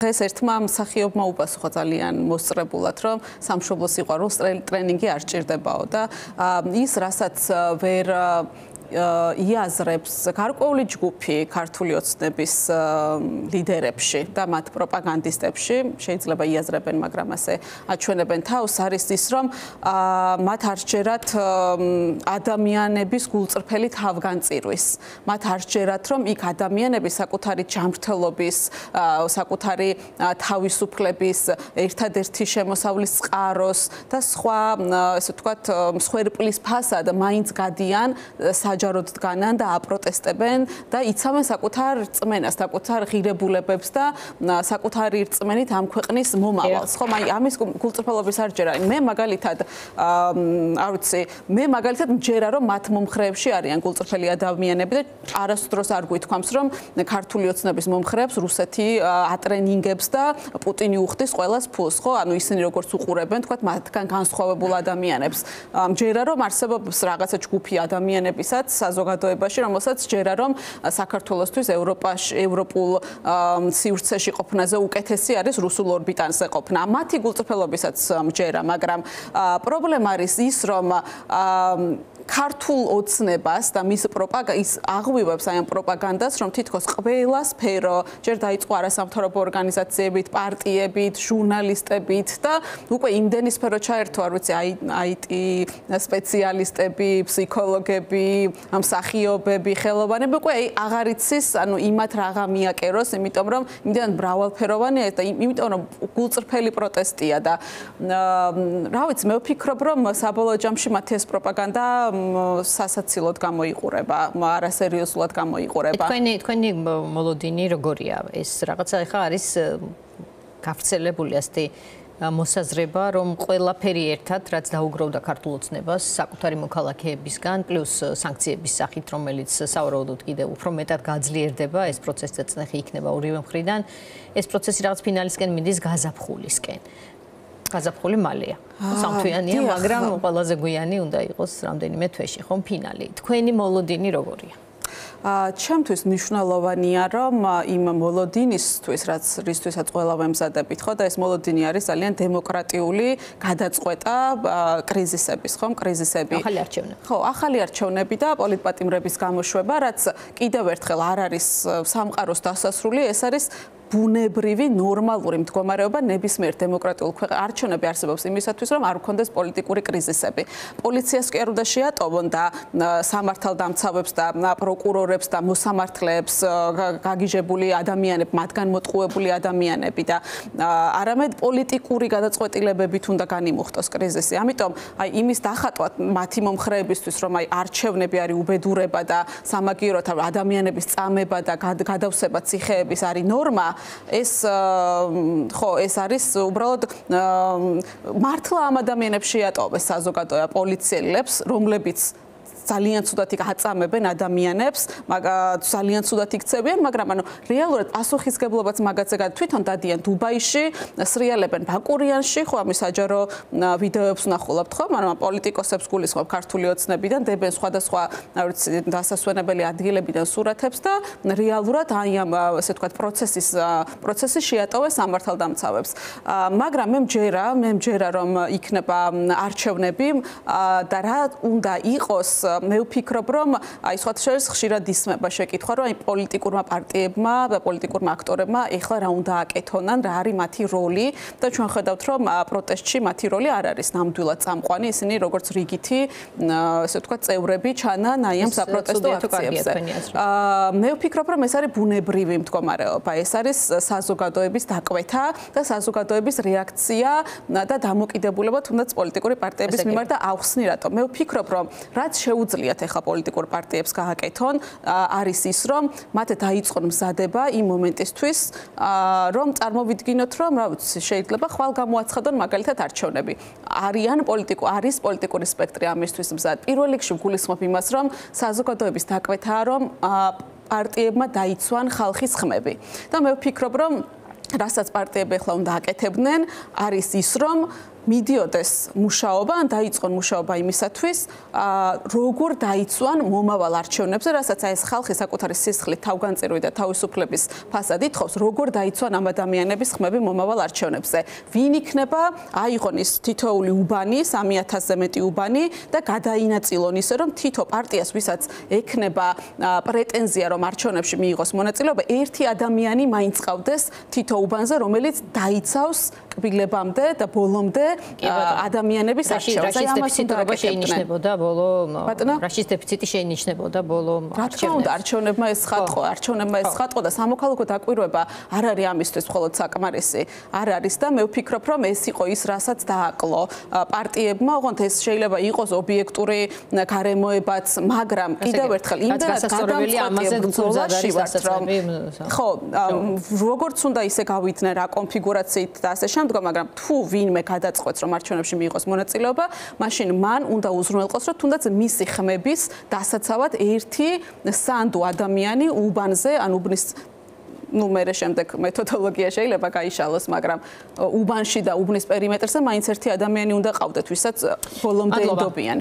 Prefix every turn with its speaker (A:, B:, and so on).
A: დღეს ერთმა მსახიობმა უპასუხა ძალიან მოსწრებულად, რომ სამშობლოს სიყვარულს ტრენინგი არ სჭირდებაო და ის რასაც ვერ იაზრებს გარკვეული ჯგუფი ქართული ოცნების ლიდერებში და მათ პროპაგანდისტებში, შეიძლება იაზრებენ, მაგრამ ასე აჩვენებენ თავს, არის ის, რომ მათ არ სჯერათ ადამიანების გულწრფელი თავგანწირვის. მათ არ სჯერათ, რომ იქ ადამიანები საკუთარი ჯანმრთელობის, საკუთარი თავისუფლების, ერთადერთი შემოსავლის წყაროს და სხვა, ესე ვთქვათ, მსხვერპლის ფასად მაინც გადიან საჯაროდ დგანან და აპროტესტებენ და იცავენ საკუთარ რწმენას, საკუთარ ღირებულებებს და საკუთარი რწმენით ამ ქვეყნის მომავალს. ხო, აი ამის გულწრფელობის არ ჯერა. მე მაგალითად, არ ვიცი, მე მაგალითად მჯერა, რომ მათ მომხრეებში არიან გულწრფელი ადამიანები და არასდროს არ გვითქვამს, რომ ქართული ოცნების მომხრეებს რუსეთი ატრენინგებს და პუტინი უხდის ყველას ფულს, ხო? ანუ ისინი როგორც უყურებენ, თქვათ, მათგან განსხვავებულ ადამიანებს. მჯერა, რომ არსებობს რაღაცა ჯგუფი ადამიანებისაც საზოგადოებაში, რომელსაც ჯერა, რომ საქართველოსთვის ევროპულ სივრცეში ყოფნაზე უკეთესი არის რუსულ ორბიტანზე ყოფნა. მათი გულწრფელობისაც მჯერა, მაგრამ პრობლემა არის ის, რომ ქართულ ოცნებას და მის ის აღვივებს აი ამ პროპაგანდას, რომ თითქოს ყველა სფერო, ჯერ დაიწყო არასამთავრობო ორგანიზაციებით, პარტიებით, ჟურნალისტებით და უკვე იმდენი სფერო ჩაერთო, არ ვიცი, IT სპეციალისტები, ფსიქოლოგები, მსახიობები, ხელოვანები, უკვე აღარ იცის, ანუ იმათ რაღა მიაკეროს, იმიტომ რომ იმდენად მრავალფეროვანია და იმიტომ რომ გულწრფელი პროტესტია და რა ვიცი, მე ვფიქრობ, რომ საბოლოო ჯამში მათი ეს პროპაგანდა სასაცილოდ გამოიყურება, არასერიოზულად გამოიყურება.
B: თქვენი მოლოდინი როგორია? ეს რაღაცა ხა არის გავრცელებული ასეთი მოსაზრება, რომ ყველაფერი ერთად, რაც დაუგროვდა ქართულ ოცნებას საკუთარი მოქალაქეებისგან, პლუს სანქციების სახით, რომელიც სავარაუდოდ კიდევ უფრო მეტად გაძლიერდება, ეს პროცესი წნეხი იქნება ორივე მხრიდან, ეს პროცესი რაღაც ფინალისკენ მიდის გაზაფხულისკენ. გაზაფხული მალეა. სამთვიანია, მაგრამ ყველაზე გვიანი უნდა იყოს რამდენიმე თვეში, ხომ ფინალი. თქვენი მოლოდინი როგორია?
A: ჩემთვის მნიშვნელოვანია, რომ იმ მოლოდინისთვის, რისთვისაც ყველა ვემზადებით, ხო, და ეს მოლოდინი არის ძალიან დემოკრატიული გადაწყვეტა კრიზისების, ხომ, კრიზისები.
B: ახალი არჩევნები.
A: ხო, ახალი არჩევნები და პოლიტპატიმრების გამოშვება, რაც კიდევ ერთხელ არ არის სამყაროს დასასრული, ეს არის ბუნებრივი ნორმალური მდგომარეობა ნებისმიერ დემოკრატიულ ქვეყანაში. არჩევნები არსებობს იმისათვის, რომ არ გქონდეს პოლიტიკური კრიზისები. პოლიციას კი არ უნდა შეატოვონ და სამართალდამცავებს და პროკურორებს და მოსამართლეებს გაგიჟებული ადამიანები, მათგან მოტყუებული ადამიანები და არამედ პოლიტიკური გადაწყვეტილებებით უნდა განიმუხტოს კრიზისი. ამიტომ აი იმის დახატვა მათი მომხრეებისთვის, რომ აი არჩევნები არის უბედურება და სამაგიეროდ ადამიანების წამება და გადავსება ციხეების არის ნორმა. ეს არის უბრალოდ მართლა ამ ადამიანებს შეატოვეს საზოგადოება პოლიციელებს, რომლებიც ძალიან ცუდად აწამებენ ადამიანებს, ძალიან ცუდად იქცევიან, მაგრამ ანუ რეალურად პასუხისგებლობაც მაგაზე თვითონ დადიან დუბაიში, სრიალებენ ბაკურიანში, ხო, ამის საჯარო ვიდეოებს ვნახულობთ, ხო, მაგრამ პოლიტიკოსებს გულისხმობ ქართული ოცნებიდან დებენ სხვადასხვა, არ ვიცი, დასასვენებელი ადგილებიდან სურათებს და რეალურად აი ამ ესე ვთქვათ პროცესი შეატოვეს სამართალდამცავებს. მაგრამ მე მჯერა, რომ იქნება არჩევნები და რა უნდა იყოს, მე ვფიქრობ, რომ აი სხვა შორის ხშირად ისმება შეკითხვა, რომ აი პოლიტიკურმა პარტიებმა და პოლიტიკურმა აქტორებმა ეხლა რა უნდა აკეთონან, რა არის მათი როლი და ჩვენ ხედავთ, რომ პროტესტში მათი როლი არ არის ნამდვილად წამყვანი, ისინი როგორც რიგითი, ესე ვთქვათ, წევრები ჩანან აი ამ საპროტესტო აქციებზე. მე ვფიქრობ, რომ ეს არის ბუნებრივი მდგომარეობა, ეს არის საზოგადოების დაკვეთა და საზოგადოების რეაქცია და დამოკიდებულება თუნდაც პოლიტიკური პარტიების მიმართ და ახსნი რატომ. მე ვფიქრობ, რომ რაც შეუძლიათ ახლა პოლიტიკურ პარტიებს გააკეთონ, არის ის, რომ მათ დაიწყონ მზადება იმ მომენტისთვის, რომ წარმოვიდგინოთ, რომ რა ვიცი, შეიძლება ხვალ გამოაცხადონ მაგალითად არჩევნები. არის პოლიტიკური სპექტრი ამისთვის მზად. პირველ რიგში გულისხმობ იმას, რომ საზოგადოების დაკვეთაა, რომ პარტიებმა დაიცვან ხალხის ხმები. და მე ვფიქრობ, რომ რასაც პარტიები ახლა უნდა აკეთებდნენ, არის ის, რომ მიდიოდეს მუშაობა, ან დაიწყონ მუშაობა იმისათვის, როგორ დაიცვან მომავალ არჩევნებზე, რასაც ეს ხალხი საკუთარი სისხლით, თავგანწირვით და თავისუფლების ფასად ითხოვს, როგორ დაიცვან ამ ადამიანების ხმები მომავალ არჩევნებზე. ვინ იქნება, აიღონ ის თითოეული უბანი, 3000-ზე მეტი უბანი და გადაინაწილონ ისე, რომ თითო პარტიას, ვისაც ექნება პრეტენზია, რომ არჩევნებში მიიღოს მონაწილეობა, ერთი ადამიანი მაინც ყავდეს თითო უბანზე, რომელიც დაიცავს კბილებამდე და ბოლომდე ადამიანების არჩევას.
B: რაშიც დეფიციტობა შეინიშნებოდა ბოლო რაშიც დეფიციტი შეინიშნებოდა ბოლო
A: არჩევნებში. არჩევნებმა ეს ხატყო და სამოქალაქო დაკვირვება არ არის ამისთვის მხოლოდ საკმარისი. არ არის და მე ვფიქრობ, რომ ეს იყო ის, რასაც დააკლო პარტიებმა, ოღონდ ეს შეიძლება იყოს ობიექტური გარემოებაც, მაგრამ კიდევ ერთხელ იმდენად
B: ამაზე გწუზადარი დასაწყები.
A: ხო, როგორც უნდა ისე გავიდნენ რა კონფიგურაციით და ასე შემდგომ, მაგრამ თუ ვინმე გადაწყვეტს, რომ არჩევნებში მიიღოს მონაწილეობა, მაშინ მან უნდა უზრუნველყოს, რომ თუნდაც მისი ხმების დასაცავად ერთი სანდო ადამიანი უბანზე, ან უბნის მერე შემდეგ მეთოდოლოგია შეიძლება გაიშალოს, მაგრამ უბანში და უბნის პერიმეტრზე მაინც ერთი ადამიანი უნდა ყავდეთ, ვისაც ბოლომდე იდობიან.